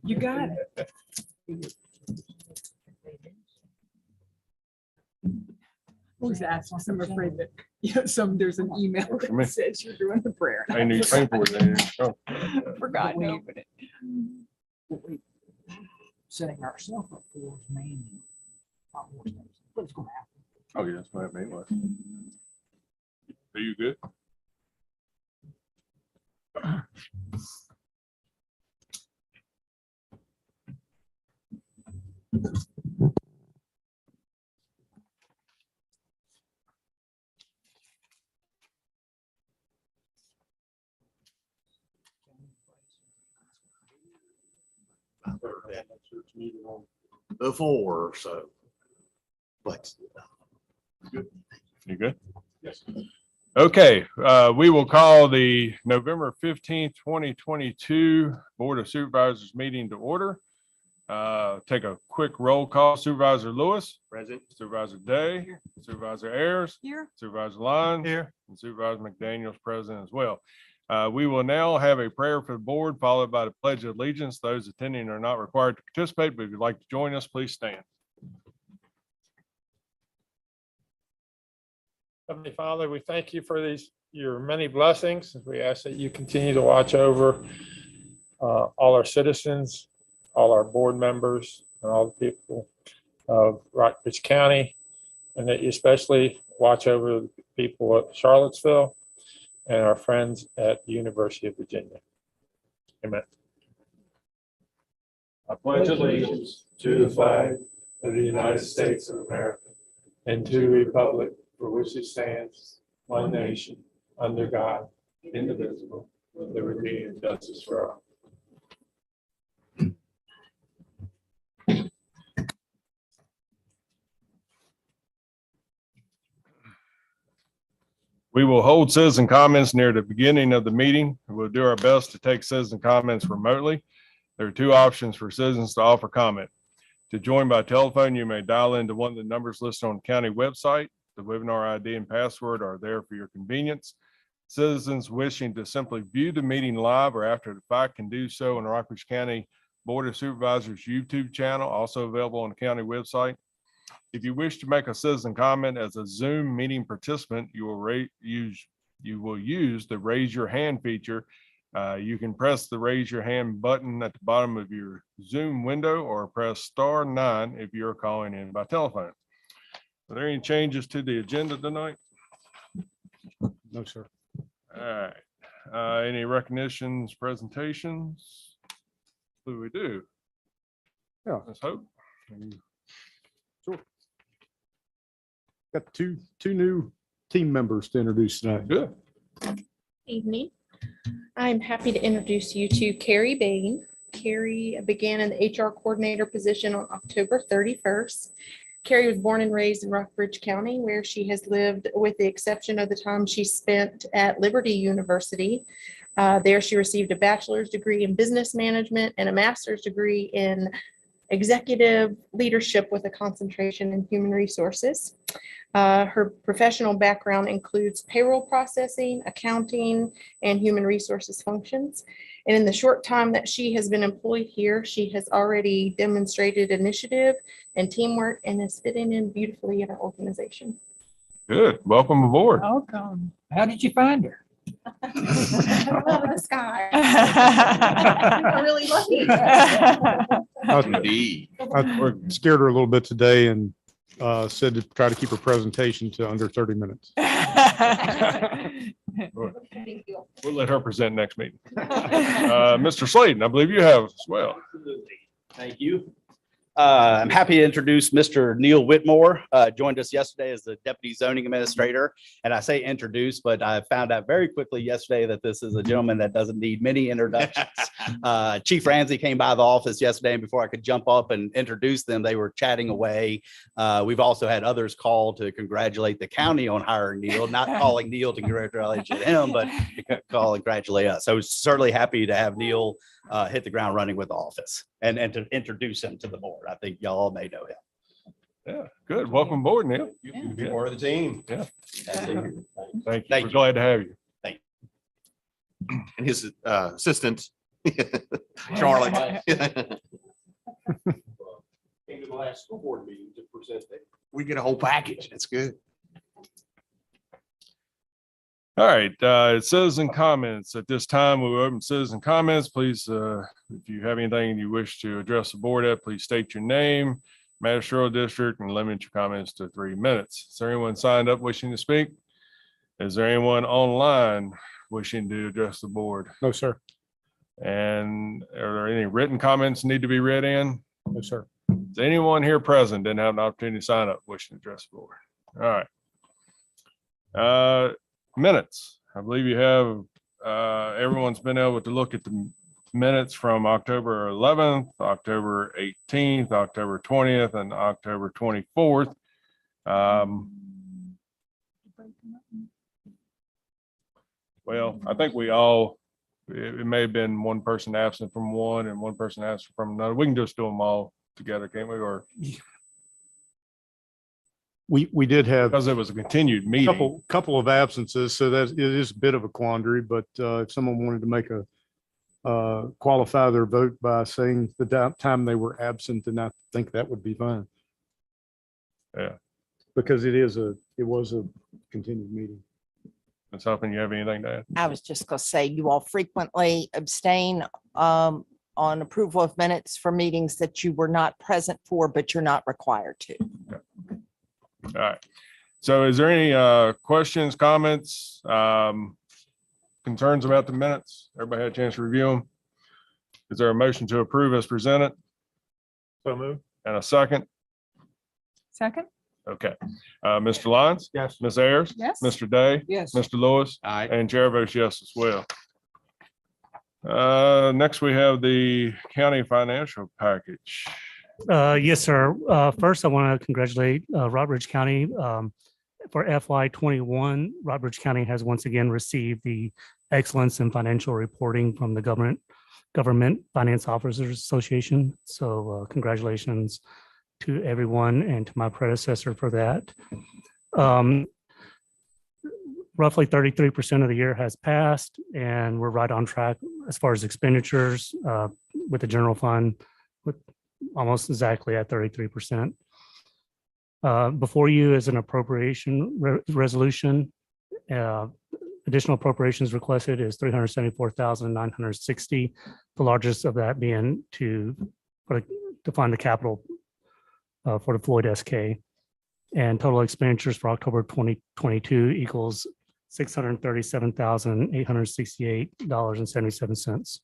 You got it. Always ask, I'm afraid that, there's an email that says you're doing the prayer. I need to pay for it. Forgot to open it. Setting ourselves up for main. What's going to happen? Oh, yeah, that's what I made. Are you good? Before, so, but You good? Yes. Okay, we will call the November 15th, 2022 Board of Supervisors meeting to order. Take a quick roll call. Supervisor Lewis. Present. Supervisor Day. Supervisor Ayers. Here. Supervisor Lyons. Here. And Supervisor McDaniel's present as well. We will now have a prayer for the board, followed by the Pledge of Allegiance. Those attending are not required to participate, but if you'd like to join us, please stand. Heavenly Father, we thank you for your many blessings. We ask that you continue to watch over all our citizens, all our board members, and all the people of Rockbridge County, and that you especially watch over the people at Charlottesville and our friends at the University of Virginia. Amen. I pledge allegiance to the flag of the United States of America and to the republic for which it stands, one nation, under God, indivisible, with liberty and justice for all. We will hold citizen comments near the beginning of the meeting. We'll do our best to take citizen comments remotely. There are two options for citizens to offer comment. To join by telephone, you may dial into one of the numbers listed on the county website. The webinar ID and password are there for your convenience. Citizens wishing to simply view the meeting live or after the fact can do so on the Rockbridge County Board of Supervisors YouTube channel, also available on the county website. If you wish to make a citizen comment as a Zoom meeting participant, you will use the raise your hand feature. You can press the raise your hand button at the bottom of your Zoom window or press *9 if you're calling in by telephone. Are there any changes to the agenda tonight? no, sir. All right. Any recognitions, presentations? What do we do? Yeah. Let's hope. Sure. Got two new team members to introduce tonight. Good. Evening. I'm happy to introduce you to Carrie Bain. Carrie began in the HR coordinator position on October 31st. Carrie was born and raised in Rockbridge County, where she has lived with the exception of the time she spent at Liberty University. There she received a bachelor's degree in business management and a master's degree in executive leadership with a concentration in human resources. Her professional background includes payroll processing, accounting, and human resources functions. And in the short time that she has been employed here, she has already demonstrated initiative and teamwork and is fitting in beautifully in our organization. Good. Welcome aboard. Welcome. How did you find her? The sky. We're really lucky. Indeed. I scared her a little bit today and said to try to keep her presentation to under 30 minutes. We'll let her present next meeting. Mr. Slayton, I believe you have as well. Thank you. I'm happy to introduce Mr. Neil Whitmore. Joined us yesterday as the Deputy Zoning Administrator. And I say introduce, but I found out very quickly yesterday that this is a gentleman that doesn't need many introductions. Chief Ramsey came by the office yesterday, and before I could jump up and introduce them, they were chatting away. We've also had others call to congratulate the county on hiring Neil, not calling Neil to congratulate him, but to call and congratulate us. So certainly happy to have Neil hit the ground running with the office and to introduce him to the board. I think y'all may know him. Yeah, good. Welcome aboard, Neil. You be part of the team. Yeah. Thank you. Thank We're you. glad to have you. And his assistant Charlie. Came to the last school board meeting to present it. We get a whole package. That's good. All right, citizen comments. At this time, we will open citizen comments. Please, if you have anything you wish to address the board at, please state your name, magisterial district, and limit your comments to 3 minutes. Is there anyone signed up wishing to speak? Is there anyone online wishing to address the board? No, sir. And are there any written comments need to be read in? No, sir. Is anyone here present didn't have an opportunity to sign up wishing to address the board? All right. Minutes. I believe you have, everyone's been able to look at the minutes from October 11th, October 18th, October 20th, and October 24th. Well, I think we all, it may have been one person absent from one and one person absent from another. We can just do them all together, can't we? Or We did have because it was a continued a meeting. couple of absences, so that it is a bit of a quandary, but if someone wanted to make a qualify their vote by saying the time they were absent, then I think that would be fine. Yeah. Because it was a continued meeting. Ms. Huffman, you have anything to add? I was just gonna say, you all frequently abstain on approval of minutes for meetings that you were not present for, but you're not required to. All right. So is there any questions, comments, concerns about the minutes? Everybody had a chance to review them? Is there a motion to approve as presented? So moved. And a second? Second? Okay. Mr. Lyons? Yes. Ms. Ayers? Yes. Mr. Day? Yes. Mr. Lewis? All right. And chair votes yes as well. Next, we have the county financial package. Yes, sir. First, I want to congratulate Rockbridge County for FY21. Rockbridge County has once again received the Excellence in Financial Reporting from the Government Finance Officers Association. So congratulations to everyone and to my predecessor for that. Roughly 33% of the year has passed, and we're right on track as far as expenditures with the general fund, with almost exactly at 33%. Before you is an appropriation resolution. Additional appropriations requested is $374,960. The largest of that being to fund the capital for the Floyd SK. And total expenditures for October 2022 equals $637,868.77.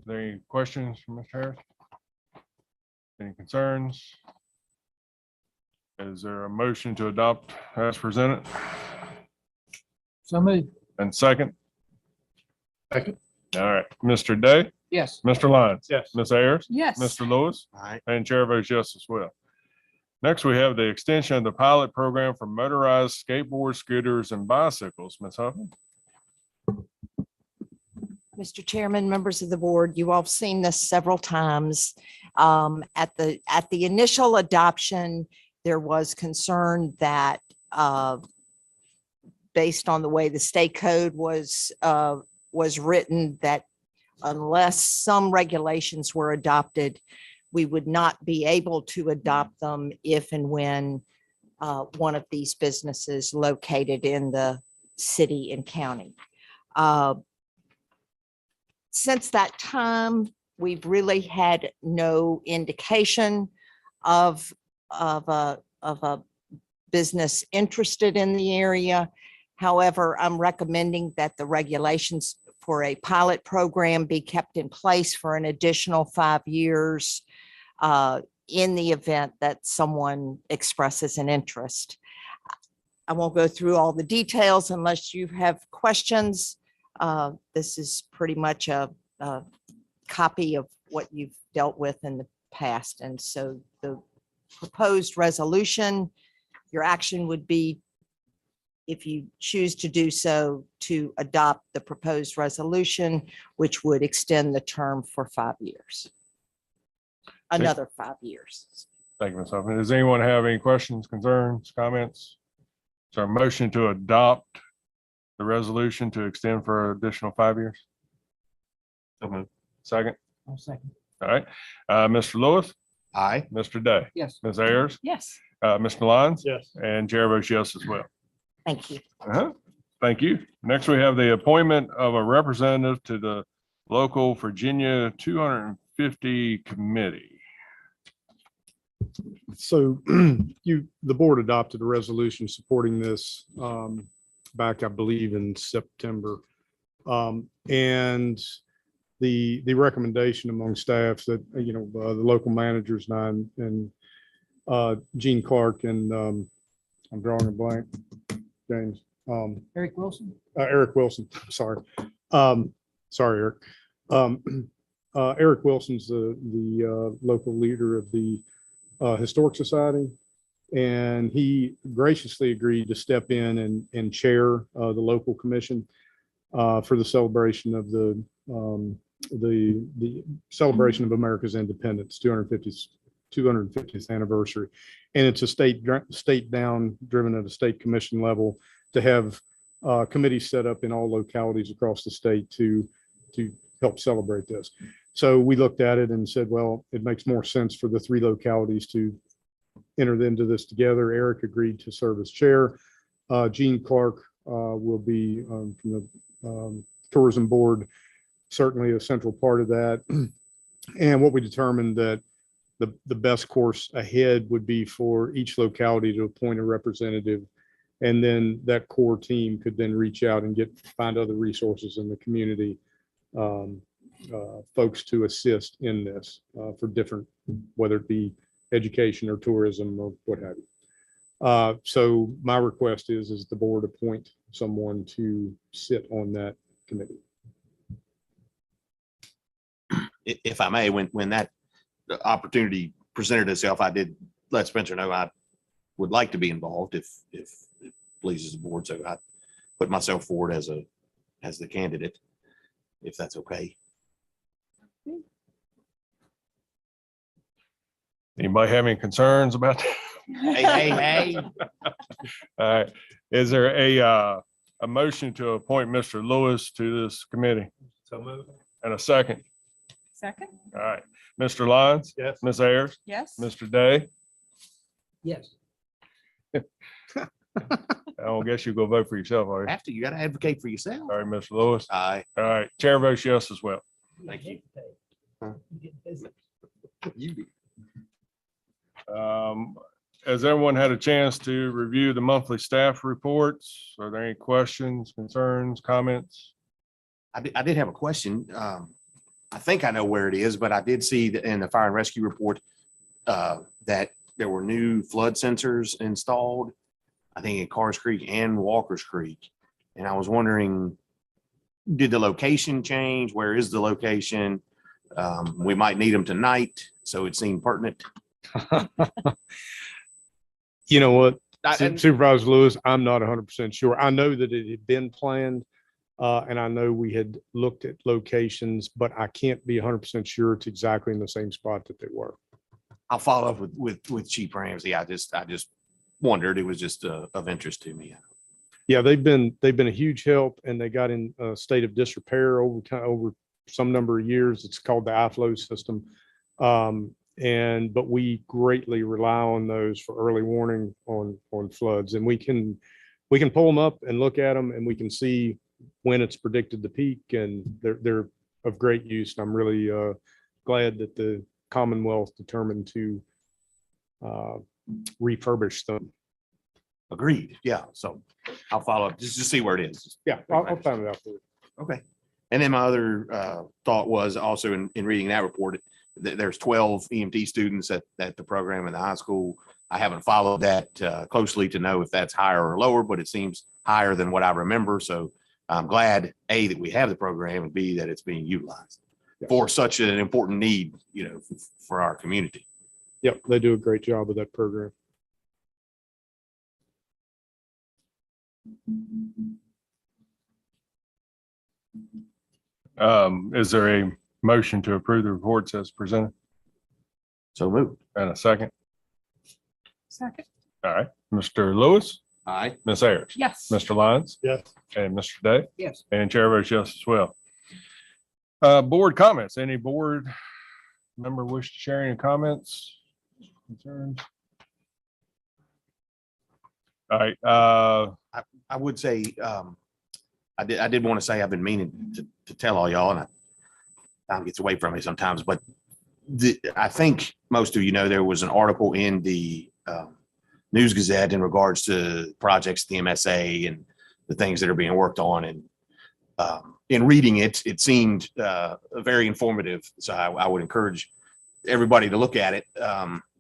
Any questions from Mr. Harris? Any concerns? Is there a motion to adopt as presented? So moved. And second? Second. All right, Mr. Day, Yes. Mr. Lyons. Yes. Ms. Ayers, Yes. Mr. Lewis, All right. and chair votes yes as well. Next, we have the extension of the pilot program for motorized skateboards, scooters, and bicycles. Ms. Huffman? Mr. Chairman, members of the board, you all have seen this several times. At the initial adoption, there was concern that based on the way the state code was written, that unless some regulations were adopted, we would not be able to adopt them if and when one of these businesses located in the city and county. Since that time, we've really had no indication of a business interested in the area. However, I'm recommending that the regulations for a pilot program be kept in place for an additional 5 years in the event that someone expresses an interest. I won't go through all the details unless you have questions. This is pretty much a copy of what you've dealt with in the past. And so the proposed resolution, your action would be, if you choose to do so, to adopt the proposed resolution, which would extend the term for 5 years. Another 5 years. Thank you, Ms. Huffman. Does anyone have any questions, concerns, comments? So a motion to adopt the resolution to extend for additional 5 years? Second, I'll second. all right. Mr. Lewis, Aye. Mr. Day, Yes. Ms. Ayers, Yes. Mr. Lyons, Yes. and Chair votes yes as well. Thank you. Thank you. Next, we have the appointment of a representative to the local Virginia 250 committee. So the board adopted a resolution supporting this back, I believe, in September. And the recommendation among staffs that, the local managers and Gene Clark and I'm drawing a blank, James. Eric Wilson? Eric Wilson, sorry. Sorry, Eric. Eric Wilson's the local leader of the Historic Society. And he graciously agreed to step in and chair the local commission for the celebration of the celebration of America's independence, 250th anniversary. And it's a state down driven at a state commission level to have committees set up in all localities across the state to help celebrate this. So we looked at it and said, well, it makes more sense for the 3 localities to enter into this together. Eric agreed to serve as chair. Gene Clark will be from the tourism board, certainly a central part of that. And what we determined that the best course ahead would be for each locality to appoint a representative. And then that core team could then reach out and find other resources in the community, folks to assist in this for different, whether it be education or tourism or what have you. So my request is the board appoint someone to sit on that committee. If I may, when that opportunity presented itself, I did let Spencer know I would like to be involved if it pleases the board. So I put myself forward as the candidate, if that's okay. Anybody have any concerns about that? Hey. All right. Is there a motion to appoint Mr. Lewis to this committee? So moved. And a second? Second? All right. Mr. Lyons? Yes. Ms. Ayers? Yes. Mr. Day? Yes. I don't guess you go vote for yourself, are you? After you got to advocate for yourself. All right, Mr. Lewis. Aye. All right. Chair votes yes as well. Thank you. Has everyone had a chance to review the monthly staff reports? Are there any questions, concerns, comments? I did have a question. I think I know where it is, but I did see that in the fire and rescue report that there were new flood sensors installed, I think in Carrs Creek and Walker's Creek. And I was wondering, did the location change? Where is the location? We might need them tonight, so it seemed pertinent. You know what, And Supervisor Lewis, I'm not 100% sure. I know that it had been planned. And I know we had looked at locations, but I can't be 100% sure it's exactly in the same spot that they were. I'll follow up with Chief Ramsey. I just wondered. It was just of interest to me. Yeah, they've been a huge help, and they got in a state of disrepair over some number of years. It's called the iFlow system. But we greatly rely on those for early warning on floods, and we can pull them up and look at them, and we can see when it's predicted to peak, and they're of great use. And I'm really glad that the Commonwealth determined to refurbish them. Agreed. Yeah. So I'll follow up just to see where it is. Yeah, I'll find it out for you. Okay. And then my other thought was also in reading that report, there's 12 EMT students at the program in the high school. I haven't followed that closely to know if that's higher or lower, but it seems higher than what I remember. So I'm glad, A, that we have the program, and B, that it's being utilized for such an important need, for our community. Yep, they do a great job with that program. Is there a motion to approve the reports as presented? So moved. And a second? Second? All right, Mr. Lewis, Aye. Ms. Ayers, Yes. Mr. Lyons, Yes. and Mr. Day, Yes. and Chair votes yes as well. Board comments. Any board member wish to share any comments, concerns? All right, I would say, I did want to say, I've been meaning to tell all y'all, and time gets away from me sometimes, but I think most of you know, there was an article in the News Gazette in regards to projects, the MSA and the things that are being worked on. And in reading it, it seemed very informative. So I would encourage everybody to look at it.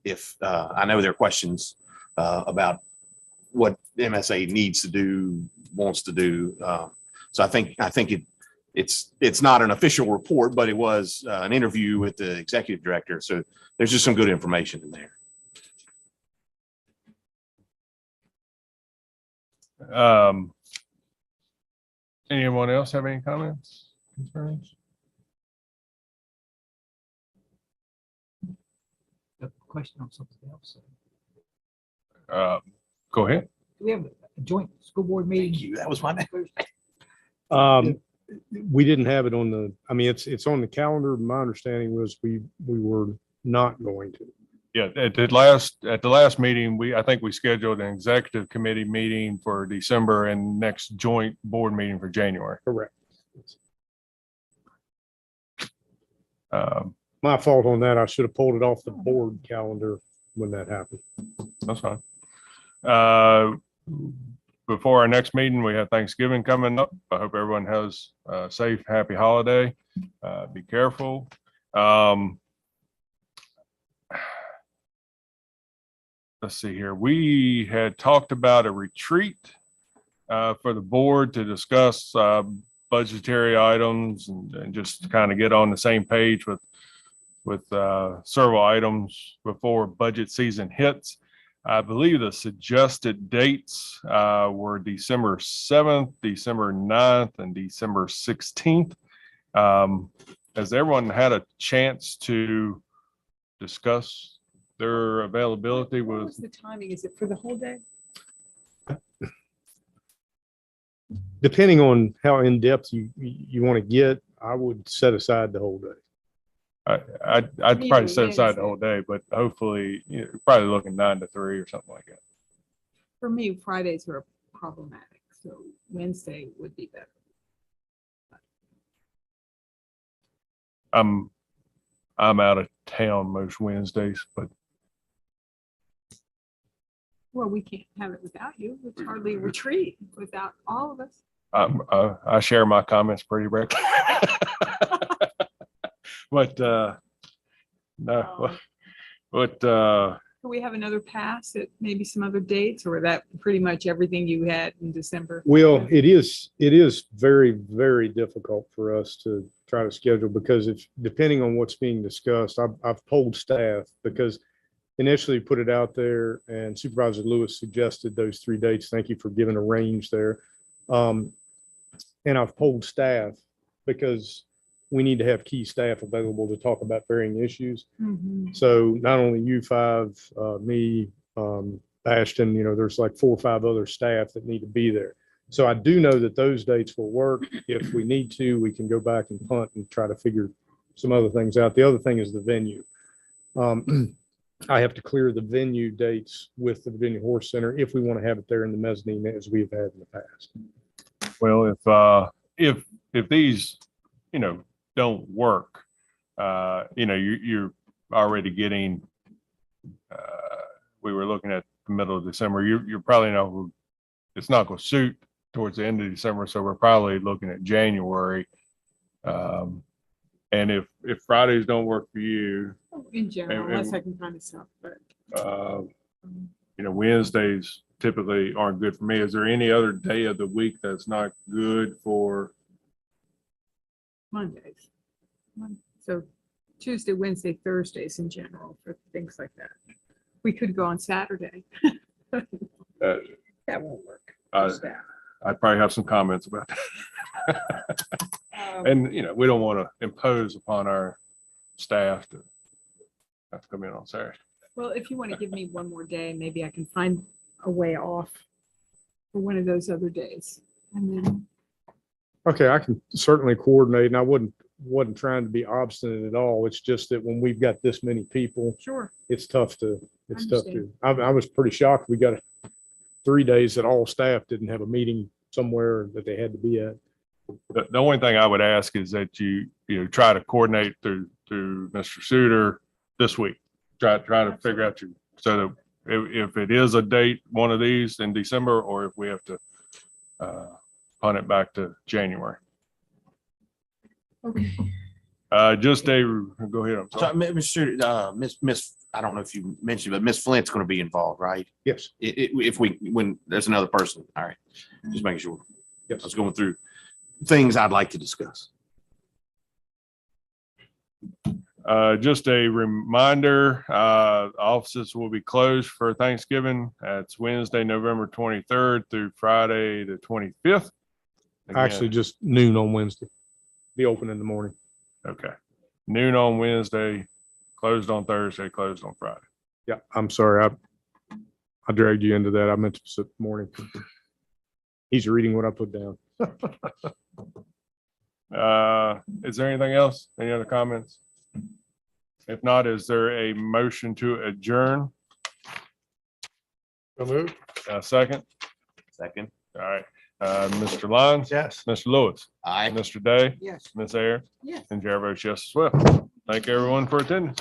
If I know there are questions about what MSA needs to do, wants to do. So I think it's not an official report, but it was an interview with the executive director. So there's just some good information in there. Anyone else have any comments, concerns? A question on something else. Go ahead. Do we have a joint school board meeting? That was my name. We didn't have it on the, I mean, it's on the calendar. My understanding was we were not going to. Yeah, at the last meeting, I think we scheduled an executive committee meeting for December and next joint board meeting for January. Correct. Um, My fault on that. I should have pulled it off the board calendar when that happened. That's fine. Before our next meeting, we have Thanksgiving coming up. I hope everyone has a safe, happy holiday. Be careful. Let's see here. We had talked about a retreat for the board to discuss budgetary items and just kind of get on the same page with several items before budget season hits. I believe the suggested dates were December 7th, December 9th, and December 16th. Has everyone had a chance to discuss their availability What with? was the timing? Is it for the whole day? Depending on how in-depth you want to get, I would set aside the whole day. I'd Me probably too, set aside the Wednesday. whole day, but hopefully, probably looking 9 to 3 or something like that. For me, Fridays are problematic, so Wednesday would be better. I'm out of town most Wednesdays, but Well, we can't have it without you. It's hardly a retreat without all of us. I share my comments pretty regularly. But no, but Can we have another pass at maybe some other dates, or that pretty much everything you had in December? Well, it is very, very difficult for us to try to schedule because it's depending on what's being discussed. I've polled staff because initially put it out there and Supervisor Lewis suggested those 3 dates. Thank you for giving a range there. And I've polled staff because we need to have key staff available to talk about varying issues. Mhm. So not only you five, me, Ashton, there's like 4 or 5 other staff that need to be there. So I do know that those dates will work. If we need to, we can go back and punt and try to figure some other things out. The other thing is the venue. I have to clear the venue dates with the Virginia Horse Center if we want to have it there in the mezzanine as we've had in the past. well, if these, don't work, you're already getting, we were looking at the middle of December, you're probably not, it's not going to suit towards the end of December. So we're probably looking at January. And if Fridays don't work for you, In general, And- unless I can find stuff, but Wednesdays typically aren't good for me. Is there any other day of the week that's not good for? Mondays. So Tuesday, Wednesday, Thursdays in general for things like that. We could go on Saturday. That won't work. for staff. I'd probably have some comments about that. And, we don't want to impose upon our staff to have to come in on Saturday. Well, if you want to give me one more day, maybe I can find a way off for one of those other days. And then, Okay, I can certainly coordinate and I wasn't trying to be obstinate at all. It's just that when we've got this many people, sure, it's tough to. Understand. I was pretty shocked. We got 3 days that all staff didn't have a meeting somewhere that they had to be at. The only thing I would ask is that you try to coordinate through Mr. Suter this week. Try to figure out so that if it is a date, one of these in December, or if we have to punt it back to January. okay. Just go ahead. I'm So, sorry. Mr. Miss, I don't know if you mentioned, but Miss Flint's going to be involved, right? Yes. When there's another person. All right. Just making sure. I Yes. was going through things I'd like to discuss. Just a reminder, offices will be closed for Thanksgiving. It's Wednesday, November 23rd through Friday, the 25th. Actually, just noon on Wednesday. Be open in the morning. Okay. Noon on Wednesday, closed on Thursday, closed on Friday. Yeah, I'm sorry. I dragged you into that. I meant to sit morning. He's reading what I put down. Is there anything else? Any other comments? If not, is there a motion to adjourn? So moved. Second? Second. All right. Mr. Lyons? Yes. Mr. Lewis? Aye. Mr. Day? Yes. Ms. Ayer? Yes. And Chair votes yes as well. Thank everyone for attending.